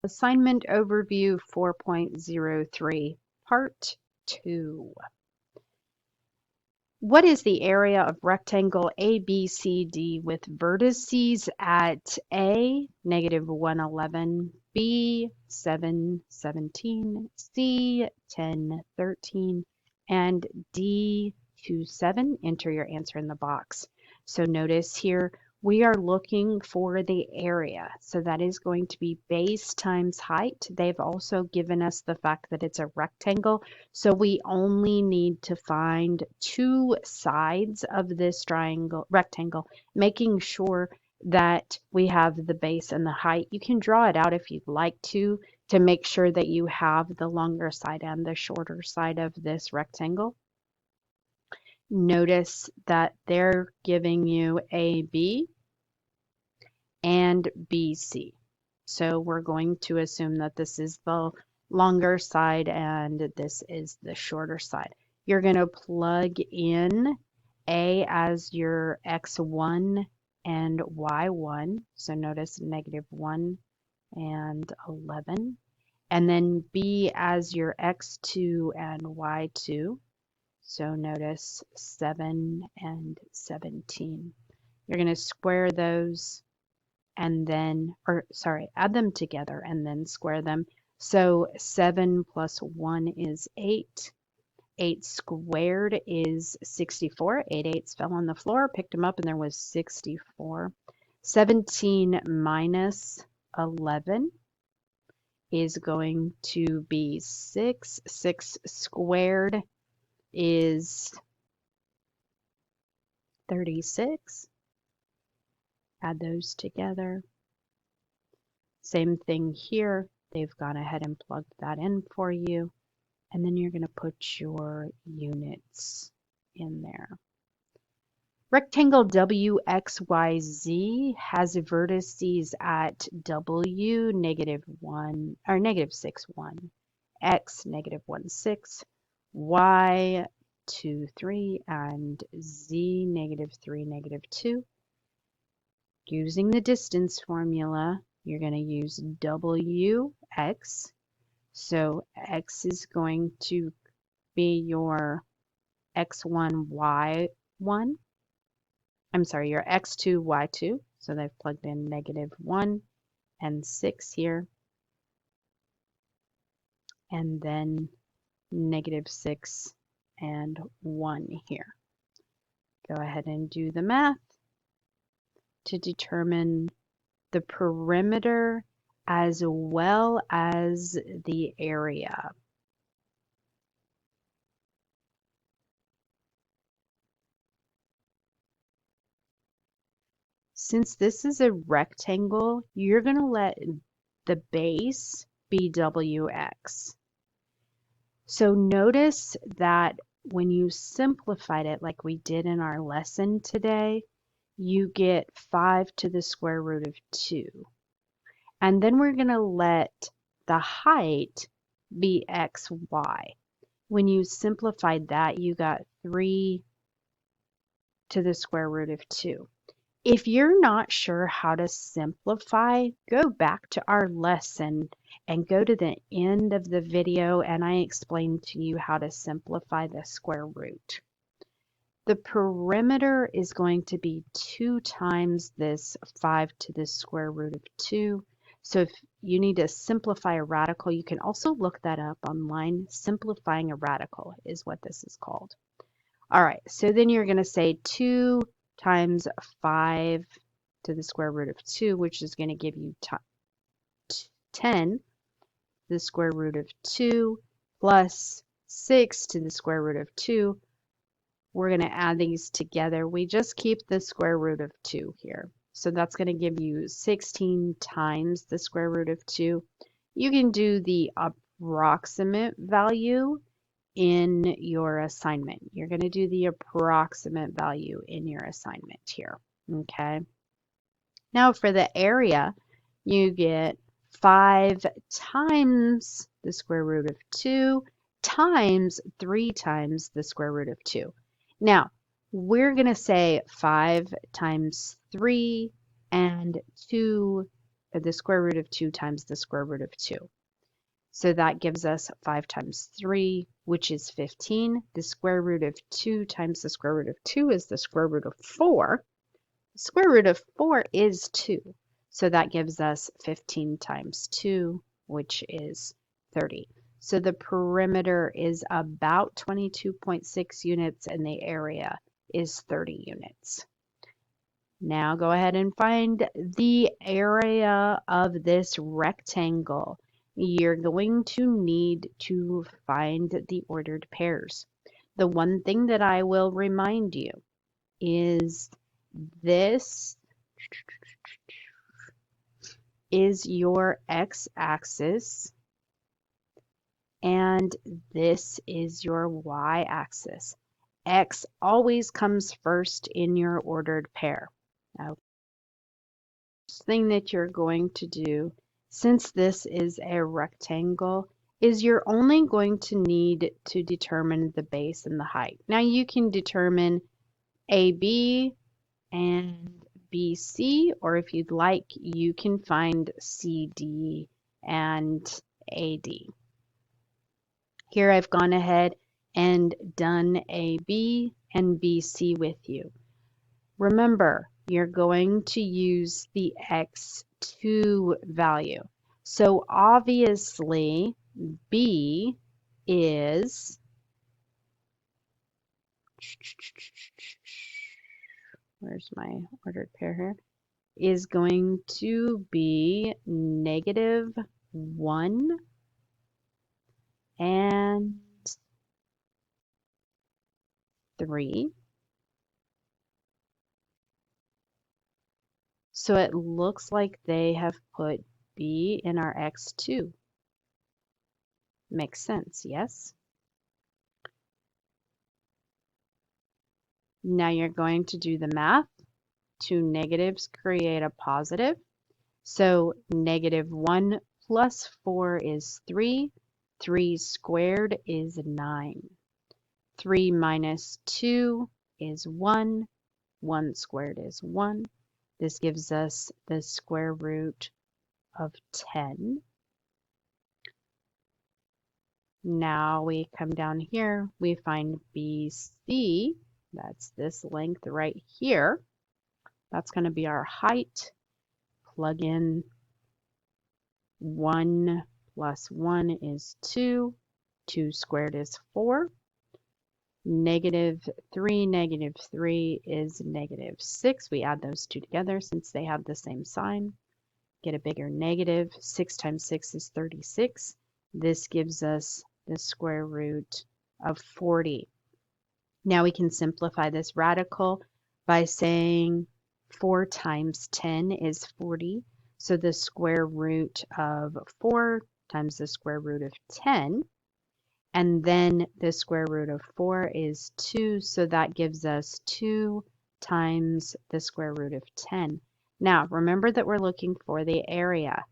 Assignment Overview 4.03, Part 2. What is the area of rectangle ABCD with vertices at A, -111, B, 717, C, 1013, and D, 27? Enter your answer in the box. So notice here, we are looking for the area. So that is going to be base times height. They've also given us the fact that it's a rectangle. So we only need to find two sides of this rectangle, making sure that we have the base and the height. You can draw it out if you'd like to make sure that you have the longer side and the shorter side of this rectangle. Notice that they're giving you AB and BC. So we're going to assume that this is the longer side and this is the shorter side. You're going to plug in A as your x1 and y1. So notice -1 and 11. And then B as your x2 and y2. So notice 7 and 17. You're going to square those and then, add them together and then square them. So 7 plus 1 is 8. 8 squared is 64. 8 eighths fell on the floor, picked them up, and there was 64. 17 minus 11 is going to be 6. 6 squared is 36. Add those together. Same thing here. They've gone ahead and plugged that in for you. And then you're going to put your units in there. Rectangle WXYZ has vertices at W, -1 or -6, 1, X, -1, 6, Y, 2, 3, and Z, -3, -2. Using the distance formula, you're going to use WX. So X is going to be your X1, Y1. I'm sorry, your X2, Y2. So they've plugged in -1 and 6 here. And then -6 and 1 here. Go ahead and do the math to determine the perimeter as well as the area. Since this is a rectangle, you're going to let the base be WX. So notice that when you simplified it like we did in our lesson today, you get 5 to the square root of 2. And then we're going to let the height be xy. When you simplified that, you got 3 to the square root of 2. If you're not sure how to simplify, go back to our lesson and go to the end of the video and I explained to you how to simplify the square root. The perimeter is going to be 2 times this 5 to the square root of 2. So if you need to simplify a radical, you can also look that up online. Simplifying a radical is what this is called. All right, so then you're going to say 2 times 5 to the square root of 2, which is going to give you 10 to the square root of 2 plus 6 to the square root of 2. We're going to add these together. We just keep the square root of 2 here. So that's going to give you 16 times the square root of 2. You can do the approximate value in your assignment. You're going to do the approximate value in your assignment here. Okay. Now for the area, you get 5 times the square root of 2 times 3 times the square root of 2. Now, we're going to say 5 times 3 and 2 the square root of 2 times the square root of 2. So that gives us 5 times 3, which is 15. The square root of 2 times the square root of 2 is the square root of 4. The square root of 4 is 2. So that gives us 15 times 2, which is 30. So the perimeter is about 22.6 units and the area is 30 units. Now go ahead and find the area of this rectangle. You're going to need to find the ordered pairs. The one thing that I will remind you is this is your x-axis and this is your y-axis. X always comes first in your ordered pair. Now, first thing that you're going to do, since this is a rectangle, is you're only going to need to determine the base and the height. Now you can determine AB and BC, or if you'd like, you can find CD and AD. Here I've gone ahead and done AB and BC with you. Remember, you're going to use the x2 value. So obviously, B is, where's my ordered pair here, is going to be -1 and 3. So it looks like they have put B in our x2. Makes sense, yes? Now you're going to do the math. Two negatives create a positive. So -1 plus 4 is 3. 3 squared is 9. 3 minus 2 is 1. 1 squared is 1. This gives us the square root of 10. Now we come down here, we find BC, that's this length right here. That's going to be our height. Plug in 1 plus 1 is 2. 2 squared is 4. -3 is -6. We add those two together since they have the same sign. Get a bigger negative. 6 times 6 is 36. This gives us the square root of 40. Now we can simplify this radical by saying 4 times 10 is 40. So the square root of 4 times the square root of 10. And then the square root of 4 is 2. So that gives us 2 times the square root of 10. Now remember that we're looking for the area.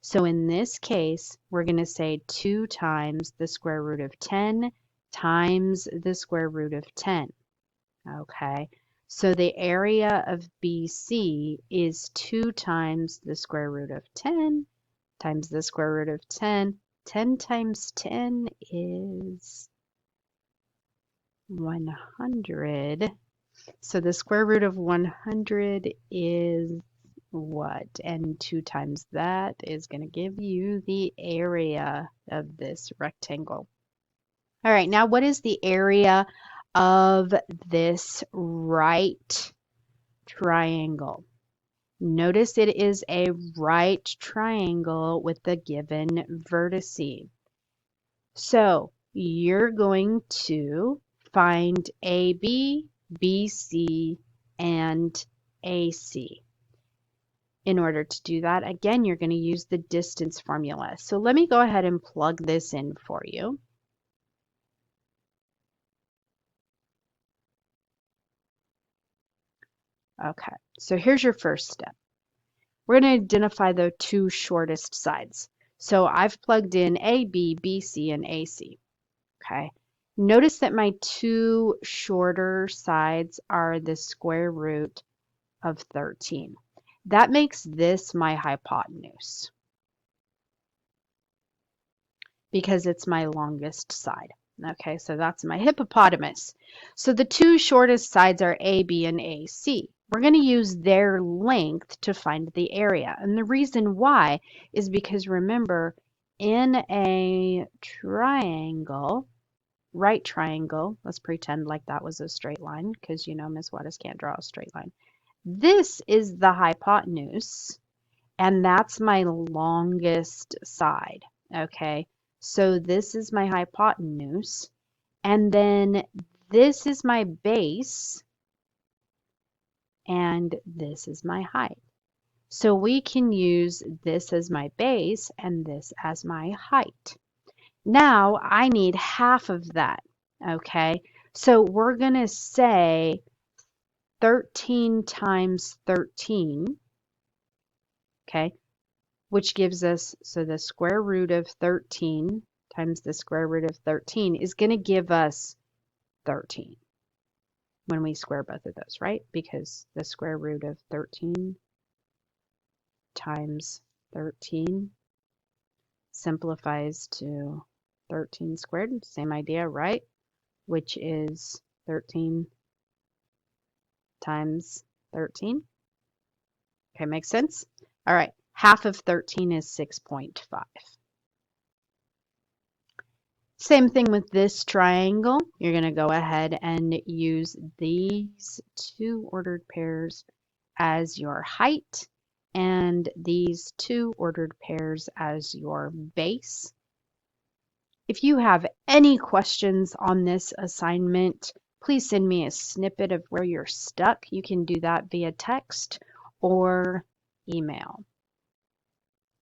So in this case, we're going to say 2 times the square root of 10 times the square root of 10. Okay, so the area of BC is 2 times the square root of 10 times the square root of 10. 10 times 10 is 100. So the square root of 100 is what? And 2 times that is going to give you the area of this rectangle. All right, now what is the area of this right triangle? Notice it is a right triangle with the given vertices. So you're going to find AB, BC, and AC. In order to do that, again, you're going to use the distance formula. So let me go ahead and plug this in for you. Okay, so here's your first step. We're going to identify the two shortest sides. So I've plugged in AB, BC, and AC. Okay, notice that my two shorter sides are the square root of 13. that makes this my hypotenuse because it's my longest side. Okay, so that's my hippopotamus. So the two shortest sides are AB and AC. We're going to use their length to find the area. And the reason why is because remember, in a triangle, right triangle, let's pretend like that was a straight line because you know Miss Wattis can't draw a straight line. This is the hypotenuse, and that's my longest side. Okay, so this is my hypotenuse, and then this is my base, and this is my height. So we can use this as my base and this as my height. Now I need half of that, okay? So we're going to say 13 times 13, okay? Which gives us, so the square root of 13 times the square root of 13 is going to give us 13 when we square both of those, right? Because the square root of 13 times 13 simplifies to 13 squared, same idea, right? Which is 13 times 13. Okay, makes sense? All right, half of 13 is 6.5. Same thing with this triangle. You're going to go ahead and use these two ordered pairs as your height and these two ordered pairs as your base. If you have any questions on this assignment, please send me a snippet of where you're stuck. You can do that via text or email.